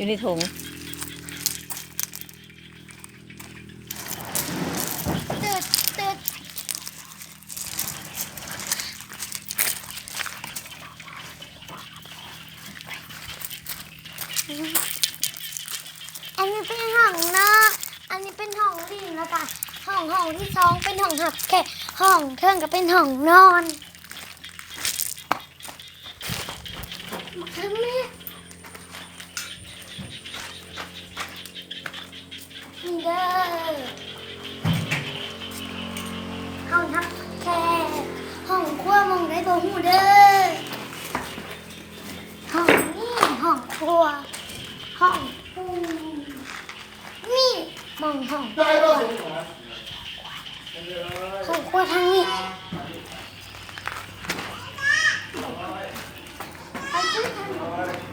อยู่ในถุงตืดตืดอันนี้เป็นห้องนอนอันนี้เป็นห้องลิงแล้วค่ะห้องที่สองเป็นห้องหับแค่ห้องเทิงก็เป็นห้องนอนทำไมนี่เด้อห้องทับแค่ห้องครัวมองได้บ่หูเด้อห้องนี่ห้องครัวห้องปูนี่มองห้องครัวห้องครัวทางนี้ไปซื้อทางนี้